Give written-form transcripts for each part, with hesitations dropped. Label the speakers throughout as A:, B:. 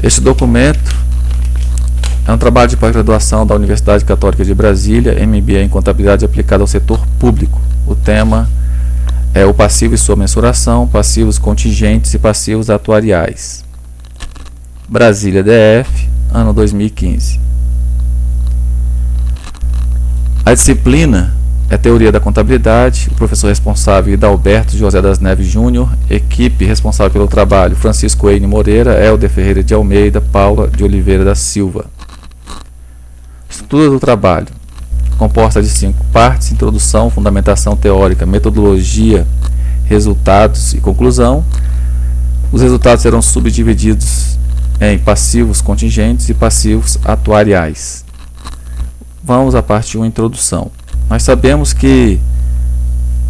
A: Este documento é um trabalho de pós-graduação da Universidade Católica de Brasília, MBA em Contabilidade aplicada ao setor público. O tema é o passivo e sua mensuração, passivos contingentes e passivos atuariais. Brasília DF, ano 2015. A disciplina é Teoria da Contabilidade. O professor responsável Hidalberto José das Neves Júnior. Equipe responsável pelo trabalho: Francisco Eine Moreira, Helder Ferreira de Almeida, Paula de Oliveira da Silva. Estrutura do trabalho: composta de 5 partes: introdução, fundamentação teórica, metodologia, resultados e conclusão. Os resultados serão subdivididos em passivos contingentes e passivos atuariais. Vamos à parte 1, introdução. Nós sabemos que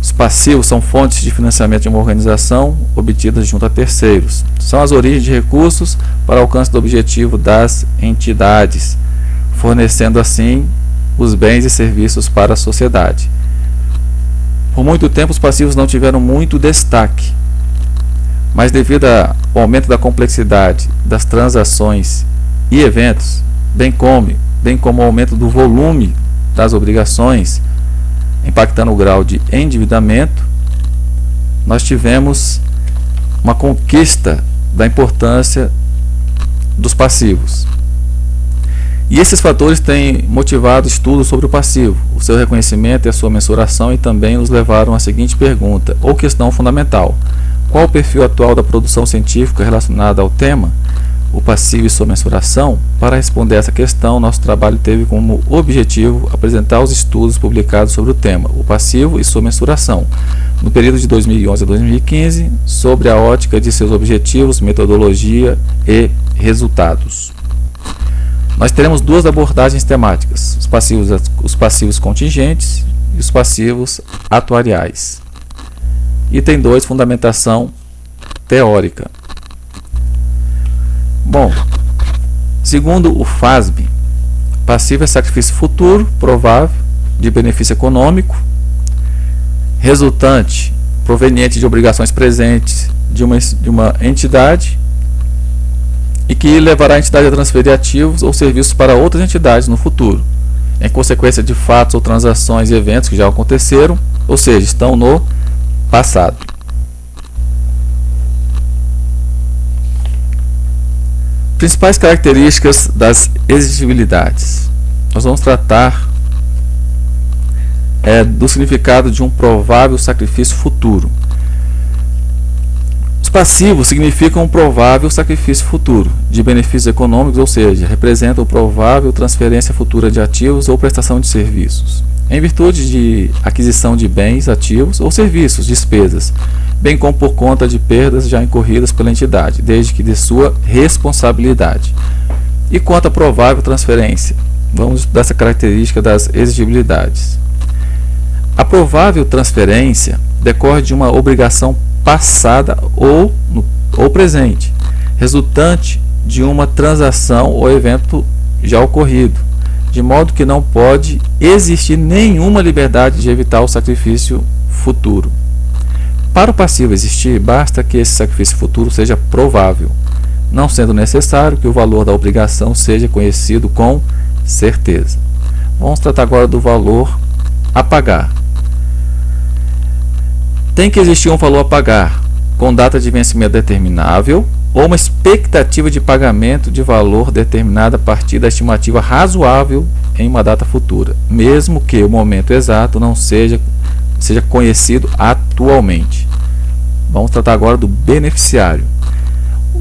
A: os passivos são fontes de financiamento de uma organização obtidas junto a terceiros. São as origens de recursos para alcance do objetivo das entidades, fornecendo assim os bens e serviços para a sociedade. Por muito tempo os passivos não tiveram muito destaque, mas devido ao aumento da complexidade das transações e eventos, bem como o aumento do volume das obrigações, impactando o grau de endividamento, nós tivemos uma conquista da importância dos passivos. E esses fatores têm motivado estudos sobre o passivo, o seu reconhecimento e a sua mensuração, e também nos levaram à seguinte pergunta, ou questão fundamental: qual o perfil atual da produção científica relacionada ao tema, o passivo e sua mensuração? Para responder essa questão, nosso trabalho teve como objetivo apresentar os estudos publicados sobre o tema, o passivo e sua mensuração, no período de 2011 a 2015, sobre a ótica de seus objetivos, metodologia e resultados. Nós teremos 2 abordagens temáticas: os passivos contingentes e os passivos atuariais. Item 2, fundamentação teórica. Bom, segundo o FASB, passivo é sacrifício futuro, provável, de benefício econômico, resultante, proveniente de obrigações presentes de uma entidade, e que levará a entidade a transferir ativos ou serviços para outras entidades no futuro, em consequência de fatos ou transações e eventos que já aconteceram, ou seja, estão no passado. Principais características das exigibilidades. Nós vamos tratar do significado de um provável sacrifício futuro. Os passivos significam um provável sacrifício futuro de benefícios econômicos, ou seja, representam provável transferência futura de ativos ou prestação de serviços, em virtude de aquisição de bens, ativos ou serviços, despesas, bem como por conta de perdas já incorridas pela entidade, desde que de sua responsabilidade. E quanto à provável transferência, vamos estudar essa característica das exigibilidades. A provável transferência decorre de uma obrigação passada ou presente, resultante de uma transação ou evento já ocorrido, de modo que não pode existir nenhuma liberdade de evitar o sacrifício futuro. Para o passivo existir, basta que esse sacrifício futuro seja provável, não sendo necessário que o valor da obrigação seja conhecido com certeza. Vamos tratar agora do valor a pagar. Tem que existir um valor a pagar, com data de vencimento determinável, ou uma expectativa de pagamento de valor determinada a partir da estimativa razoável em uma data futura, mesmo que o momento exato não seja conhecido atualmente. Vamos tratar agora do beneficiário.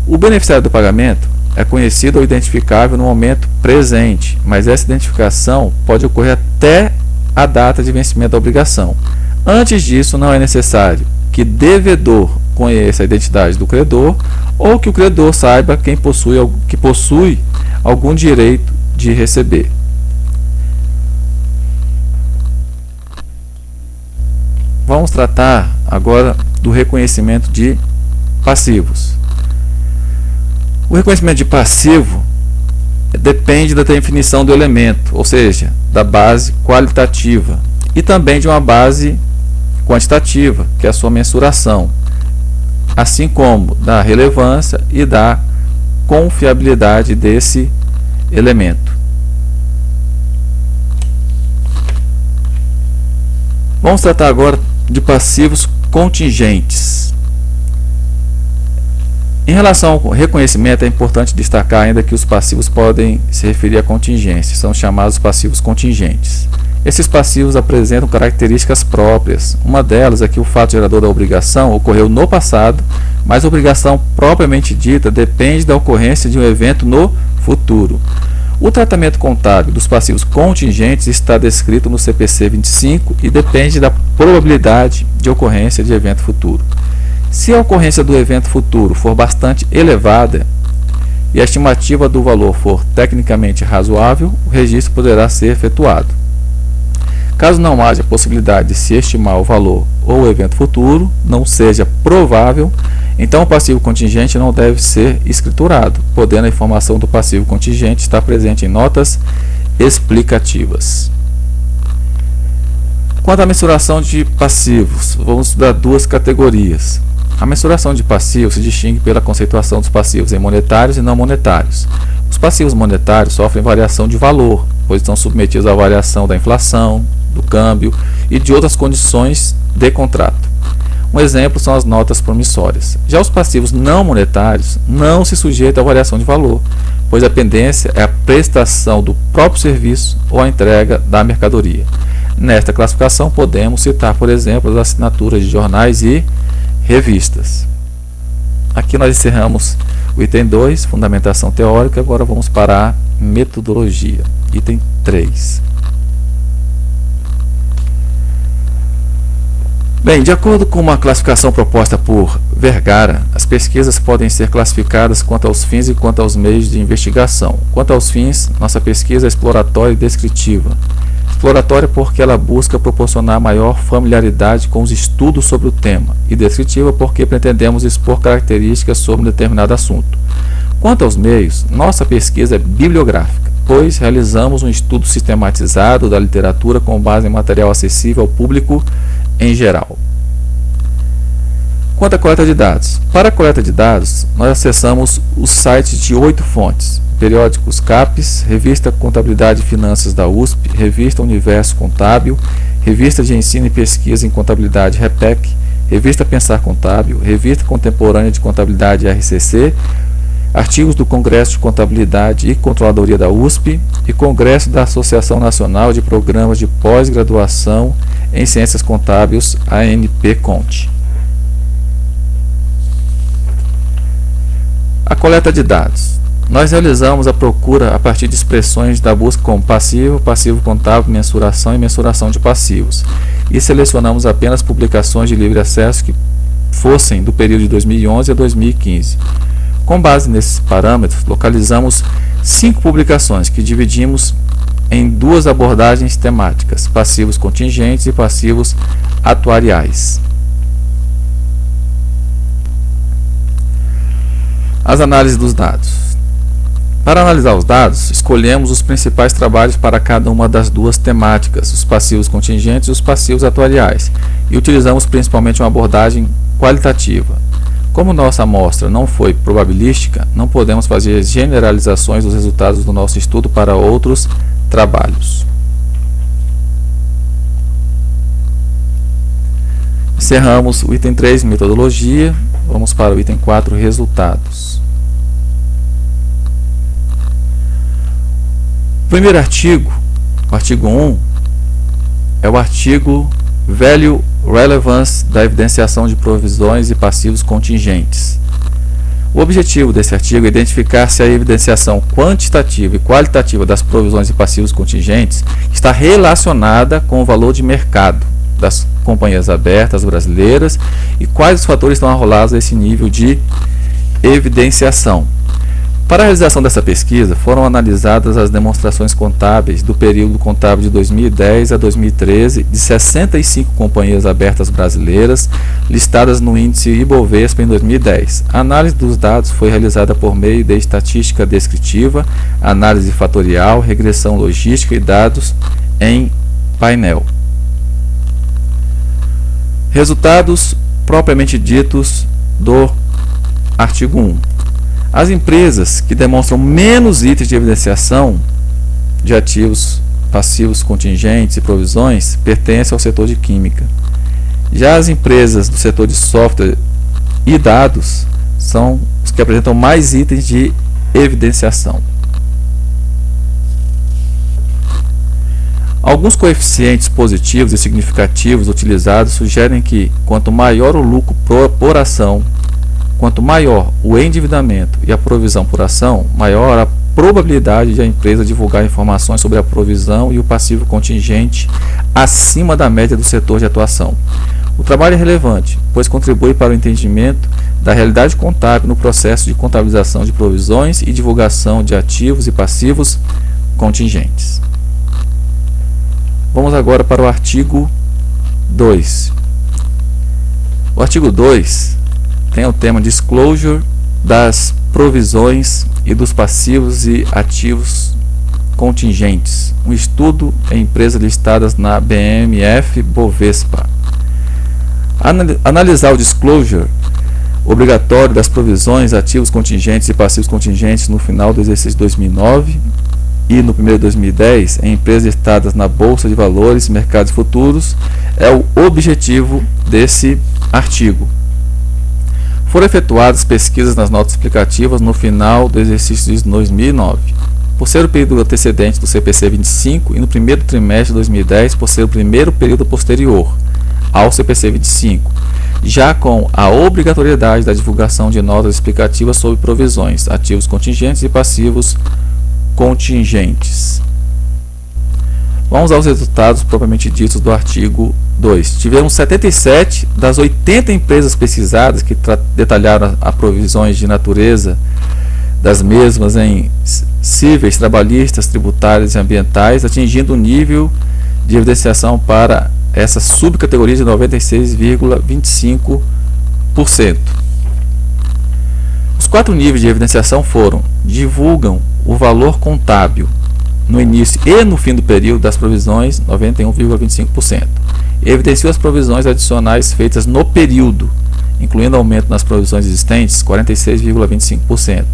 A: O beneficiário do pagamento é conhecido ou identificável no momento presente, mas essa identificação pode ocorrer até a data de vencimento da obrigação. Antes disso, não é necessário que devedor conheça a identidade do credor ou que o credor saiba que possui algum direito de receber. Vamos tratar agora do reconhecimento de passivos. O reconhecimento de passivo depende da definição do elemento, ou seja, da base qualitativa, e também de uma base quantitativa, que é a sua mensuração, assim como da relevância e da confiabilidade desse elemento. Vamos tratar agora de passivos contingentes. Em relação ao reconhecimento, é importante destacar ainda que os passivos podem se referir a contingência, são chamados passivos contingentes. Esses passivos apresentam características próprias. Uma delas é que o fato gerador da obrigação ocorreu no passado, mas a obrigação propriamente dita depende da ocorrência de um evento no futuro. O tratamento contábil dos passivos contingentes está descrito no CPC 25 e depende da probabilidade de ocorrência de evento futuro. Se a ocorrência do evento futuro for bastante elevada e a estimativa do valor for tecnicamente razoável, o registro poderá ser efetuado. Caso não haja possibilidade de se estimar o valor ou o evento futuro, não seja provável, então o passivo contingente não deve ser escriturado, podendo a informação do passivo contingente estar presente em notas explicativas. Quanto à mensuração de passivos, vamos estudar duas categorias. A mensuração de passivos se distingue pela conceituação dos passivos em monetários e não monetários. Os passivos monetários sofrem variação de valor, pois estão submetidos à variação da inflação, do câmbio e de outras condições de contrato. Um exemplo são as notas promissórias. Já os passivos não monetários não se sujeitam à variação de valor, pois a pendência é a prestação do próprio serviço ou a entrega da mercadoria. Nesta classificação podemos citar, por exemplo, as assinaturas de jornais e revistas. Aqui nós encerramos o item 2, fundamentação teórica, agora vamos para a metodologia. Item 3. Bem, de acordo com uma classificação proposta por Vergara, as pesquisas podem ser classificadas quanto aos fins e quanto aos meios de investigação. Quanto aos fins, nossa pesquisa é exploratória e descritiva. Exploratória porque ela busca proporcionar maior familiaridade com os estudos sobre o tema, e descritiva porque pretendemos expor características sobre um determinado assunto. Quanto aos meios, nossa pesquisa é bibliográfica, pois realizamos um estudo sistematizado da literatura com base em material acessível ao público em geral. Quanto à coleta de dados, para a coleta de dados, nós acessamos os sites de 8 fontes: periódicos CAPES, Revista Contabilidade e Finanças da USP, Revista Universo Contábil, Revista de Ensino e Pesquisa em Contabilidade REPEC, Revista Pensar Contábil, Revista Contemporânea de Contabilidade RCC, artigos do Congresso de Contabilidade e Controladoria da USP e Congresso da Associação Nacional de Programas de Pós-Graduação em Ciências Contábeis, ANP-CONT. A coleta de dados. Nós realizamos a procura a partir de expressões da busca como passivo, passivo contábil, mensuração e mensuração de passivos, e selecionamos apenas publicações de livre acesso que fossem do período de 2011 a 2015. Com base nesses parâmetros, localizamos 5 publicações que dividimos em 2 abordagens temáticas: passivos contingentes e passivos atuariais. As análises dos dados. Para analisar os dados, escolhemos os principais trabalhos para cada uma das 2 temáticas, os passivos contingentes e os passivos atuariais, e utilizamos principalmente uma abordagem qualitativa. Como nossa amostra não foi probabilística, não podemos fazer generalizações dos resultados do nosso estudo para outros trabalhos. Encerramos o item 3, metodologia. Vamos para o item 4, resultados. O primeiro artigo, o artigo 1, é o artigo Value Relevance da evidenciação de provisões e passivos contingentes. O objetivo desse artigo é identificar se a evidenciação quantitativa e qualitativa das provisões e passivos contingentes está relacionada com o valor de mercado das companhias abertas brasileiras e quais os fatores estão arrolados a esse nível de evidenciação. Para a realização dessa pesquisa, foram analisadas as demonstrações contábeis do período contábil de 2010 a 2013 de 65 companhias abertas brasileiras listadas no índice Ibovespa em 2010. A análise dos dados foi realizada por meio de estatística descritiva, análise fatorial, regressão logística e dados em painel. Resultados propriamente ditos do artigo 1. As empresas que demonstram menos itens de evidenciação de ativos, passivos, contingentes e provisões pertencem ao setor de química. Já as empresas do setor de software e dados são os que apresentam mais itens de evidenciação. Alguns coeficientes positivos e significativos utilizados sugerem que, quanto maior o lucro por ação, quanto maior o endividamento e a provisão por ação, maior a probabilidade de a empresa divulgar informações sobre a provisão e o passivo contingente acima da média do setor de atuação. O trabalho é relevante, pois contribui para o entendimento da realidade contábil no processo de contabilização de provisões e divulgação de ativos e passivos contingentes. Vamos agora para o artigo 2. O artigo 2 tem o tema Disclosure das provisões e dos passivos e ativos contingentes. Um estudo em empresas listadas na BM-F-Bovespa. Analisar o disclosure obrigatório das provisões, ativos contingentes e passivos contingentes no final do exercício 2009 e no primeiro de 2010 em empresas listadas na Bolsa de Valores e Mercados Futuros é o objetivo desse artigo. Foram efetuadas pesquisas nas notas explicativas no final do exercício de 2009, por ser o período antecedente do CPC 25 e no primeiro trimestre de 2010 por ser o primeiro período posterior ao CPC 25, já com a obrigatoriedade da divulgação de notas explicativas sobre provisões, ativos contingentes e passivos contingentes. Vamos aos resultados propriamente ditos do artigo 2. Tivemos 77 das 80 empresas pesquisadas que detalharam as provisões de natureza das mesmas em cíveis, trabalhistas, tributárias e ambientais, atingindo o nível de evidenciação para essa subcategoria de 96,25%. Os 4 níveis de evidenciação foram: divulgam o valor contábil no início e no fim do período das provisões, 91,25%. Evidenciou as provisões adicionais feitas no período, incluindo aumento nas provisões existentes, 46,25%.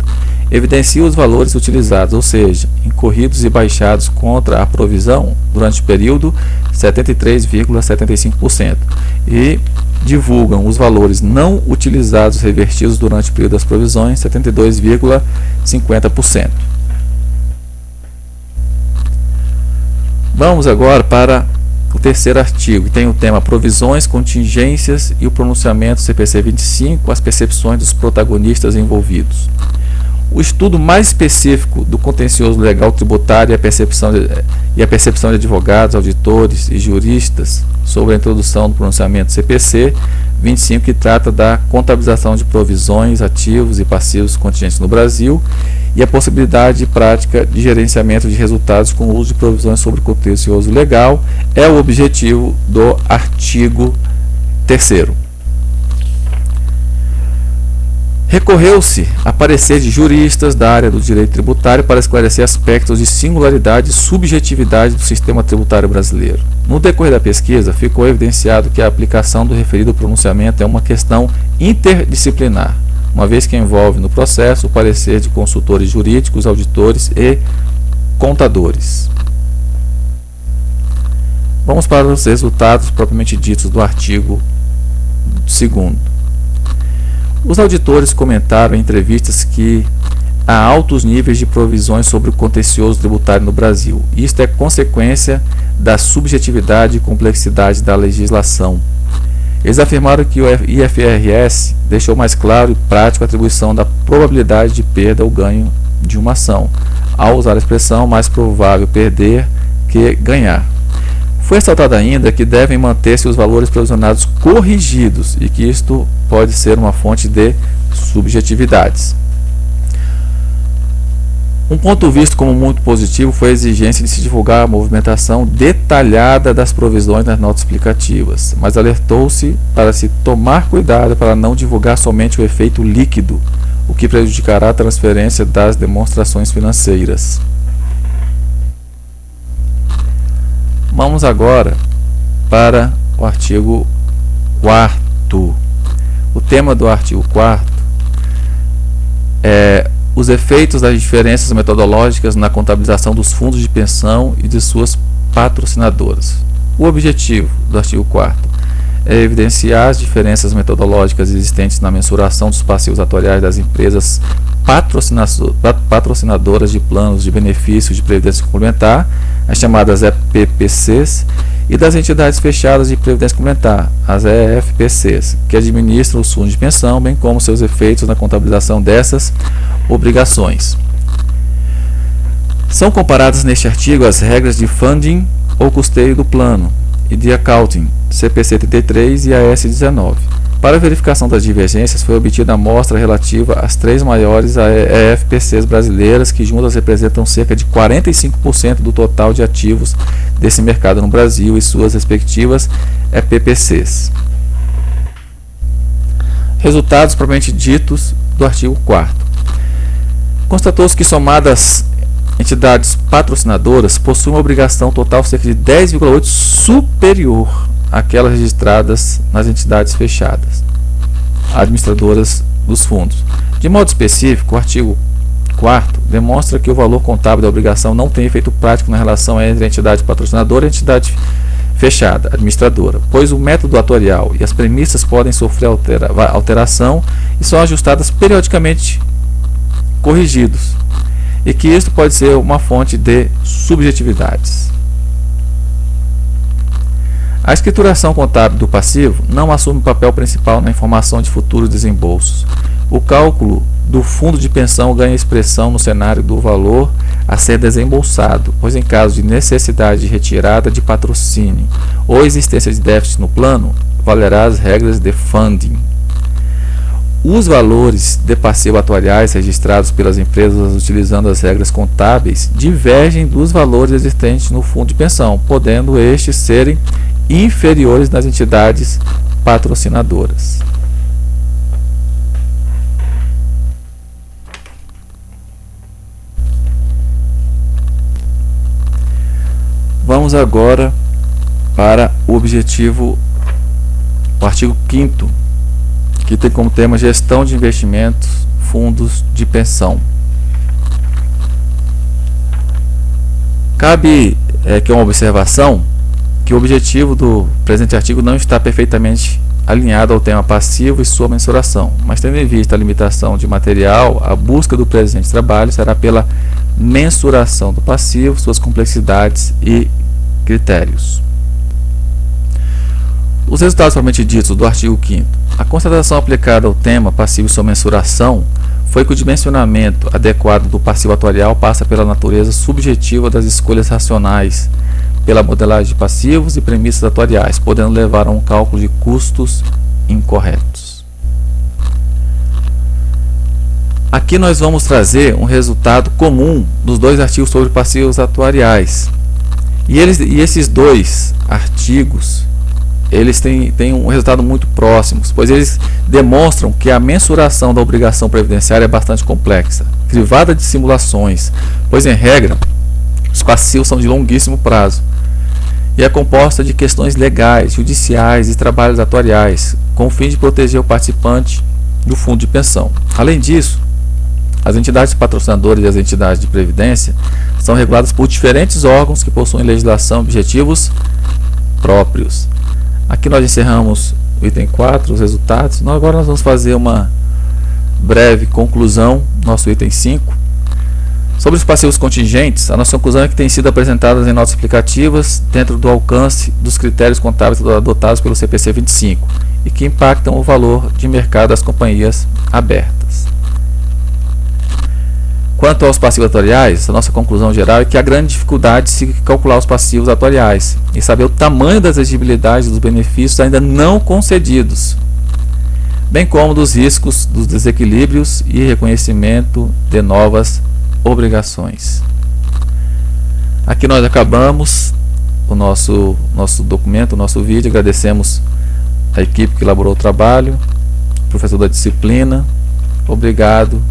A: Evidencia os valores utilizados, ou seja, incorridos e baixados contra a provisão durante o período, 73,75%. E divulgam os valores não utilizados revertidos durante o período das provisões, 72,50%. Vamos agora para o terceiro artigo, que tem o tema Provisões, Contingências e o pronunciamento CPC 25, as percepções dos protagonistas envolvidos. O estudo mais específico do contencioso legal tributário e a percepção de advogados, auditores e juristas sobre a introdução do pronunciamento CPC 25, que trata da contabilização de provisões, ativos e passivos contingentes no Brasil e a possibilidade de prática de gerenciamento de resultados com o uso de provisões sobre contencioso legal, é o objetivo do artigo 3º. Recorreu-se a parecer de juristas da área do direito tributário para esclarecer aspectos de singularidade e subjetividade do sistema tributário brasileiro. No decorrer da pesquisa, ficou evidenciado que a aplicação do referido pronunciamento é uma questão interdisciplinar, uma vez que envolve no processo o parecer de consultores jurídicos, auditores e contadores. Vamos para os resultados propriamente ditos do artigo 2º. Os auditores comentaram em entrevistas que há altos níveis de provisões sobre o contencioso tributário no Brasil. Isto é consequência da subjetividade e complexidade da legislação. Eles afirmaram que o IFRS deixou mais claro e prático a atribuição da probabilidade de perda ou ganho de uma ação, ao usar a expressão mais provável perder que ganhar. Foi ressaltado ainda que devem manter-se os valores provisionados corrigidos e que isto pode ser uma fonte de subjetividades. Um ponto visto como muito positivo foi a exigência de se divulgar a movimentação detalhada das provisões nas notas explicativas, mas alertou-se para se tomar cuidado para não divulgar somente o efeito líquido, o que prejudicará a transferência das demonstrações financeiras. Vamos agora para o artigo 4º. O tema do artigo 4º os efeitos das diferenças metodológicas na contabilização dos fundos de pensão e de suas patrocinadoras. O objetivo do artigo 4º é evidenciar as diferenças metodológicas existentes na mensuração dos passivos atuariais das empresas patrocinadoras de planos de benefícios de previdência complementar, as chamadas EPPCs, e das entidades fechadas de previdência complementar, as EFPCs, que administram os fundos de pensão, bem como seus efeitos na contabilização dessas obrigações. São comparadas neste artigo as regras de funding ou custeio do plano e de accounting, CPC 33 e AS 19. Para a verificação das divergências, foi obtida a amostra relativa às 3 maiores EFPCs brasileiras, que juntas representam cerca de 45% do total de ativos desse mercado no Brasil e suas respectivas EPPCs. Resultados propriamente ditos do artigo 4º. Constatou-se que, somadas entidades patrocinadoras, possuem uma obrigação total cerca de 10,8 superior àquelas registradas nas entidades fechadas, administradoras dos fundos. De modo específico, o artigo 4º demonstra que o valor contábil da obrigação não tem efeito prático na relação entre a entidade patrocinadora e a entidade fechada, administradora, pois o método atuarial e as premissas podem sofrer alteração e são ajustadas periodicamente corrigidos, e que isto pode ser uma fonte de subjetividades. A escrituração contábil do passivo não assume o papel principal na informação de futuros desembolsos. O cálculo do fundo de pensão ganha expressão no cenário do valor a ser desembolsado, pois em caso de necessidade de retirada de patrocínio ou existência de déficit no plano, valerá as regras de funding. Os valores de passivo atuariais registrados pelas empresas utilizando as regras contábeis divergem dos valores existentes no fundo de pensão, podendo estes serem inferiores nas entidades patrocinadoras. Vamos agora para o objetivo, o artigo 5º, que tem como tema gestão de investimentos, fundos de pensão. Cabe que uma observação que o objetivo do presente artigo não está perfeitamente alinhado ao tema passivo e sua mensuração, mas tendo em vista a limitação de material, a busca do presente trabalho será pela mensuração do passivo, suas complexidades e critérios. Os resultados propriamente ditos do artigo 5º. A constatação aplicada ao tema passivo e sua mensuração foi que o dimensionamento adequado do passivo atuarial passa pela natureza subjetiva das escolhas racionais, pela modelagem de passivos e premissas atuariais, podendo levar a um cálculo de custos incorretos. Aqui nós vamos trazer um resultado comum dos dois artigos sobre passivos atuariais. E esses dois artigos, eles têm um resultado muito próximo, pois eles demonstram que a mensuração da obrigação previdenciária é bastante complexa, crivada de simulações, pois em regra, os passivos são de longuíssimo prazo e é composta de questões legais, judiciais e trabalhos atuariais, com o fim de proteger o participante do fundo de pensão. Além disso, as entidades patrocinadoras e as entidades de previdência são reguladas por diferentes órgãos que possuem legislação e objetivos próprios. Aqui nós encerramos o item 4, os resultados. Agora nós vamos fazer uma breve conclusão, nosso item 5. Sobre os passivos contingentes, a nossa conclusão é que têm sido apresentadas em notas explicativas dentro do alcance dos critérios contábeis adotados pelo CPC 25 e que impactam o valor de mercado das companhias abertas. Quanto aos passivos atuariais, a nossa conclusão geral é que há grande dificuldade de se calcular os passivos atuariais e saber o tamanho das exigibilidades dos benefícios ainda não concedidos, bem como dos riscos dos desequilíbrios e reconhecimento de novas obrigações. Aqui nós acabamos o nosso documento, o nosso vídeo. Agradecemos a equipe que elaborou o trabalho, o professor da disciplina. Obrigado